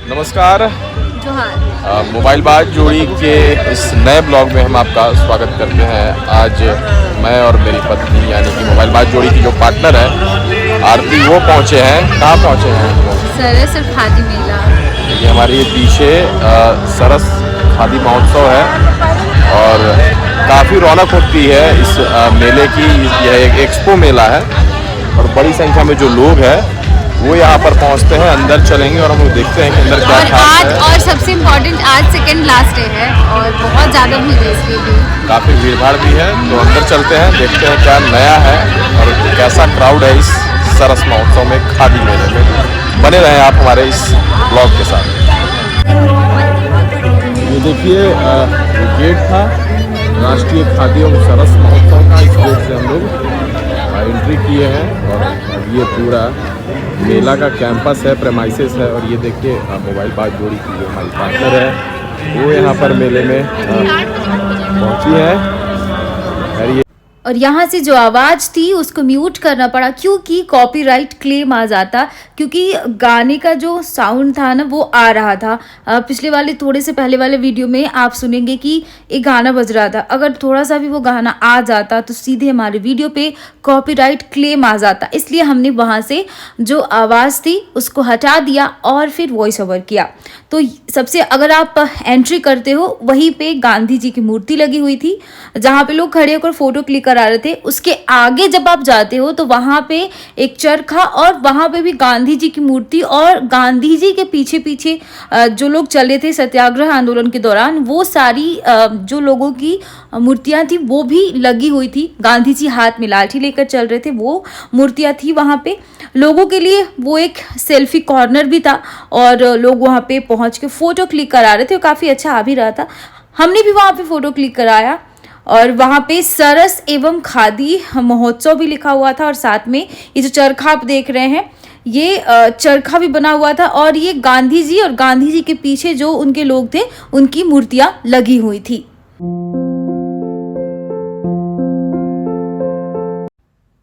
नमस्कार। जोहार। मोबाइल बात जोड़ी के इस नए ब्लॉग में हम आपका स्वागत करते हैं। आज मैं और मेरी पत्नी यानी कि मोबाइल बात जोड़ी की जो पार्टनर है आरती, वो पहुंचे हैं। कहाँ पहुंचे हैं? सरस और खादी मेला। ये हमारे पीछे सरस खादी महोत्सव है और काफ़ी रौनक होती है इस मेले की। यह एक एक्सपो मेला है और बड़ी संख्या में जो लोग हैं वो यहाँ पर पहुँचते हैं। अंदर चलेंगे और हम लोग देखते हैं कि अंदर क्या और खास आज है। और सबसे इम्पोर्टेंट, आज सेकंड लास्ट डे है और बहुत ज़्यादा भीड़ है इसलिए भी। काफ़ी भीड़ भाड़ भी है, तो अंदर चलते हैं, देखते हैं क्या नया है और कैसा क्राउड है इस सरस महोत्सव में, खादी मेले में। बने रहें आप हमारे इस ब्लॉग के साथ। ये देखिए गेट था राष्ट्रीय खादी एवं सरस महोत्सव का। इस गेट से हम लोग एंट्री किए हैं और ये पूरा मेला का कैंपस है, प्रेमाइसेस है। और ये देखिए मोबाइल बात जोड़ी की जो हमारी पार्टनर है वो यहाँ पर मेले में पहुँची है। और यहाँ से जो आवाज़ थी उसको म्यूट करना पड़ा क्योंकि कॉपीराइट क्लेम आ जाता, क्योंकि गाने का जो साउंड था ना वो आ रहा था। पिछले वाले थोड़े से पहले वाले वीडियो में आप सुनेंगे कि एक गाना बज रहा था। अगर थोड़ा सा भी वो गाना आ जाता तो सीधे हमारे वीडियो पे कॉपीराइट क्लेम आ जाता। इसलिए हमने वहाँ से जो आवाज़ थी उसको हटा दिया और फिर वॉइस ओवर किया। तो सबसे अगर आप एंट्री करते हो वहीं पे गांधी जी की मूर्ति लगी हुई थी जहाँ पे लोग खड़े होकर फोटो क्लिक करा रहे थे। उसके आगे जब आप जाते हो तो वहां पे एक चरखा और वहां पे भी गांधी जी की मूर्ति और गांधी जी के पीछे पीछे जो लोग चले थे सत्याग्रह आंदोलन के दौरान, वो सारी जो लोगों की मूर्तियां थी वो भी लगी हुई थी। गांधी जी हाथ में लाठी लेकर चल रहे थे, वो मूर्तियां थी वहां पे लोगों के लिए। वो एक सेल्फी कॉर्नर भी था और लोग वहां पे पहुंच के फोटो क्लिक करा रहे थे। काफी अच्छा आ भी रहा था, हमने भी वहां पे फोटो क्लिक कराया। और वहाँ पे सरस एवं खादी महोत्सव भी लिखा हुआ था और साथ में ये जो चरखा आप देख रहे हैं ये चरखा भी बना हुआ था और ये गांधी जी और गांधी जी के पीछे जो उनके लोग थे उनकी मूर्तियां लगी हुई थी।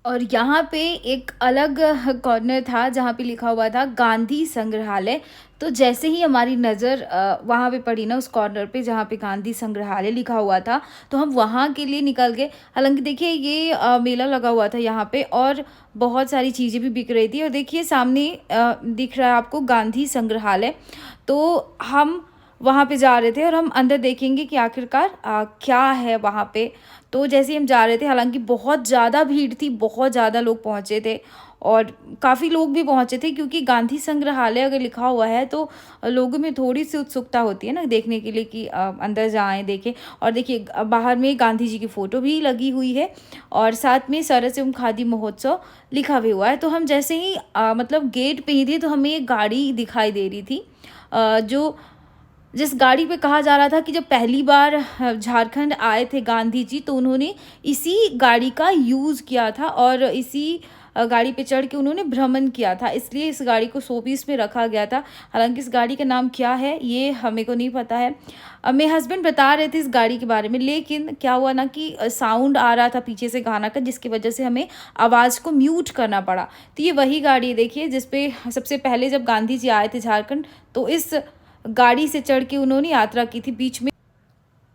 और यहाँ पे एक अलग कॉर्नर था जहाँ पे लिखा हुआ था गांधी संग्रहालय। तो जैसे ही हमारी नज़र वहाँ पे पड़ी ना उस कॉर्नर पे जहाँ पे गांधी संग्रहालय लिखा हुआ था, तो हम वहाँ के लिए निकल गए। हालांकि देखिए ये मेला लगा हुआ था यहाँ पे और बहुत सारी चीज़ें भी बिक रही थी। और देखिए सामने दिख रहा है आपको गांधी संग्रहालय। तो हम वहाँ पे जा रहे थे और हम अंदर देखेंगे कि आखिरकार क्या है वहाँ पे। तो जैसे ही हम जा रहे थे, हालांकि बहुत ज़्यादा भीड़ थी, बहुत ज़्यादा लोग पहुँचे थे और काफ़ी लोग भी पहुँचे थे क्योंकि गांधी संग्रहालय अगर लिखा हुआ है तो लोगों में थोड़ी सी उत्सुकता होती है ना देखने के लिए कि अंदर जाएं देखें। और देखिए बाहर में गांधी जी की फ़ोटो भी लगी हुई है और साथ में सरस एवं खादी महोत्सव लिखा भी हुआ है। तो हम जैसे ही मतलब गेट पे ही थे तो हमें एक गाड़ी दिखाई दे रही थी जो जिस गाड़ी पे कहा जा रहा था कि जब पहली बार झारखंड आए थे गांधी जी तो उन्होंने इसी गाड़ी का यूज़ किया था और इसी गाड़ी पे चढ़ के उन्होंने भ्रमण किया था, इसलिए इस गाड़ी को 120 में रखा गया था। हालांकि इस गाड़ी का नाम क्या है ये हमें को नहीं पता है। मेरे हस्बैंड बता रहे थे इस गाड़ी के बारे में, लेकिन क्या हुआ ना कि साउंड आ रहा था पीछे से गाना का, जिसकी वजह से हमें आवाज़ को म्यूट करना पड़ा। तो ये वही गाड़ी देखिए जिसपे सबसे पहले जब गांधी जी आए थे झारखंड तो इस गाड़ी से चढ़ के उन्होंने यात्रा की थी बीच में।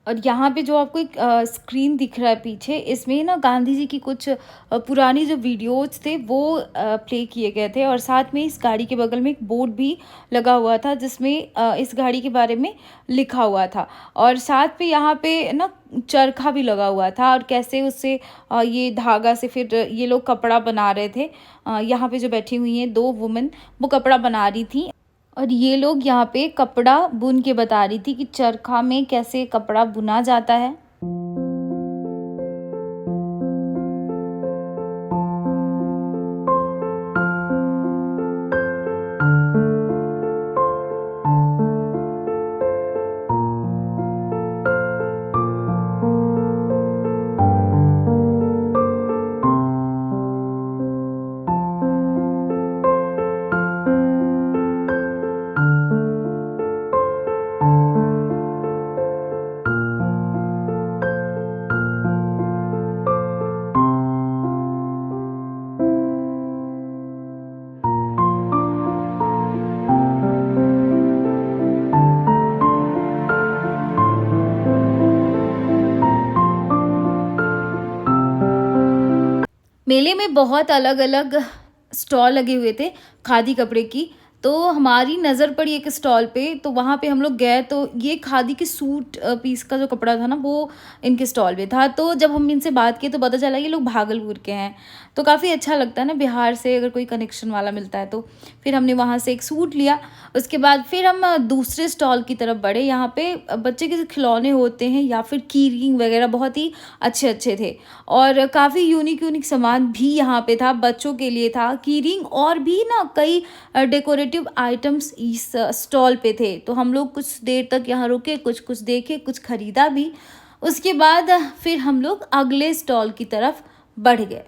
और यहाँ पे जो आपको एक स्क्रीन दिख रहा है पीछे, इसमें ना गांधी जी की कुछ पुरानी जो वीडियोज थे वो प्ले किए गए थे और साथ में इस गाड़ी के बगल में एक बोर्ड भी लगा हुआ था जिसमें इस गाड़ी के बारे में लिखा हुआ था। और साथ में यहाँ पे ना चरखा भी लगा हुआ था और कैसे उससे ये धागा से फिर ये लोग कपड़ा बना रहे थे। यहाँ पे जो बैठी हुई हैं 2 वुमेन वो कपड़ा बना रही थी और ये लोग यहाँ पे कपड़ा बुन के बता रही थी कि चरखा में कैसे कपड़ा बुना जाता है। मेले में बहुत अलग अलग स्टॉल लगे हुए थे खादी कपड़े की। तो हमारी नज़र पड़ी एक स्टॉल पे, तो वहाँ पे हम लोग गए तो ये खादी के सूट पीस का जो कपड़ा था ना वो इनके स्टॉल पे था। तो जब हम इनसे बात किए तो पता चला ये लोग भागलपुर के हैं। तो काफ़ी अच्छा लगता है ना बिहार से अगर कोई कनेक्शन वाला मिलता है तो। फिर हमने वहाँ से एक सूट लिया। उसके बाद फिर हम दूसरे स्टॉल की तरफ बढ़े। यहाँ पे बच्चे के खिलौने होते हैं या फिर की रिंग वगैरह बहुत ही अच्छे अच्छे थे और काफ़ी यूनिक सामान भी यहाँ पे था। बच्चों के लिए था की रिंग और भी ना कई डेकोरेटिव आइटम्स इस स्टॉल पे थे। तो हम लोग कुछ देर तक यहाँ रुके, कुछ देखे, कुछ खरीदा भी। उसके बाद फिर हम लोग अगले स्टॉल की तरफ बढ़ गए।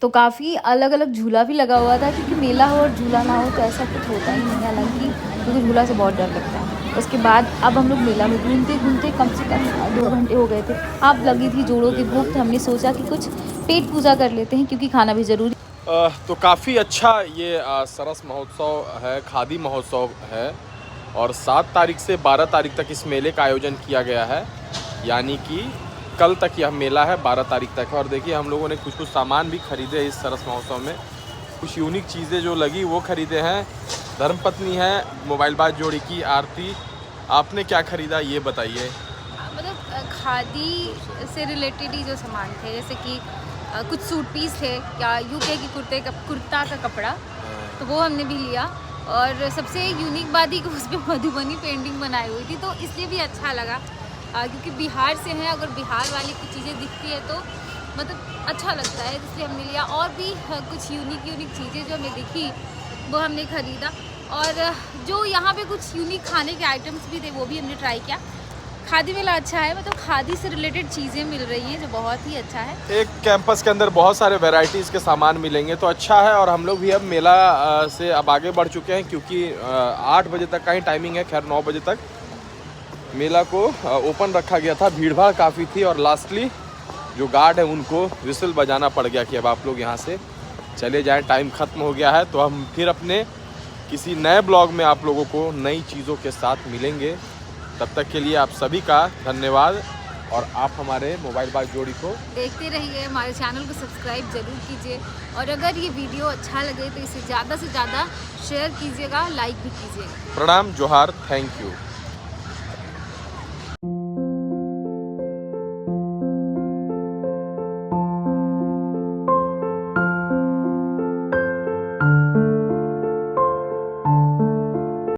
तो काफ़ी अलग अलग झूला भी लगा हुआ था क्योंकि मेला हो और झूला ना हो तो ऐसा कुछ होता ही नहीं है, हालांकि क्योंकि झूला से बहुत डर लगता है। उसके बाद अब हम लोग मेला में घूमते कम से कम 2 घंटे हो गए थे। अब लगी थी जोड़ों की भूख, तो हमने सोचा कि कुछ पेट पूजा कर लेते हैं क्योंकि खाना भी ज़रूरी। तो काफ़ी अच्छा ये सरस महोत्सव है, खादी महोत्सव है और 7 तारीख से 12 तारीख तक इस मेले का आयोजन किया गया है। यानी कि कल तक यह मेला है, 12 तारीख तक है। और देखिए हम लोगों ने कुछ सामान भी खरीदे इस सरस महोत्सव में। कुछ यूनिक चीज़ें जो लगी वो खरीदे हैं। धर्मपत्नी है मोबाइलबाज जोड़ी की आरती, आपने क्या खरीदा ये बताइए। मतलब खादी से रिलेटेड ही जो सामान थे, जैसे कि कुछ सूट पीस थे या यूके की कुर्ता का कपड़ा, तो वो हमने भी लिया। और सबसे यूनिक बात ही कि उस पर मधुबनी पेंटिंग बनाई हुई थी, तो इसलिए भी अच्छा लगा क्योंकि बिहार से हैं। अगर बिहार वाली कुछ चीज़ें दिखती है तो मतलब अच्छा लगता है, इसलिए हमने लिया। और भी कुछ यूनिक चीज़ें जो हमें दिखी वो हमने ख़रीदा। और जो यहाँ पे कुछ यूनिक खाने के आइटम्स भी थे वो भी हमने ट्राई किया। खादी मेला अच्छा है, मतलब खादी से रिलेटेड चीज़ें मिल रही हैं जो बहुत ही अच्छा है। एक कैंपस के अंदर बहुत सारे वैरायटीज़ के सामान मिलेंगे तो अच्छा है। और हम लोग भी अब मेला से अब आगे बढ़ चुके हैं क्योंकि 8 बजे तक का ही टाइमिंग है। खैर 9 बजे तक मेला को ओपन रखा गया था, भीड़ भाड़ काफ़ी थी और लास्टली जो गार्ड है उनको विसल बजाना पड़ गया कि अब आप लोग यहाँ से चले जाएं, टाइम ख़त्म हो गया है। तो हम फिर अपने किसी नए ब्लॉग में आप लोगों को नई चीज़ों के साथ मिलेंगे। तब तक के लिए आप सभी का धन्यवाद और आप हमारे मोबाइलबाज जोड़ी को देखते रहिए, हमारे चैनल को सब्सक्राइब ज़रूर कीजिए और अगर ये वीडियो अच्छा लगे तो इसे ज़्यादा से ज़्यादा शेयर कीजिएगा, लाइक भी कीजिएगा। प्रणाम, जोहार, थैंक यू।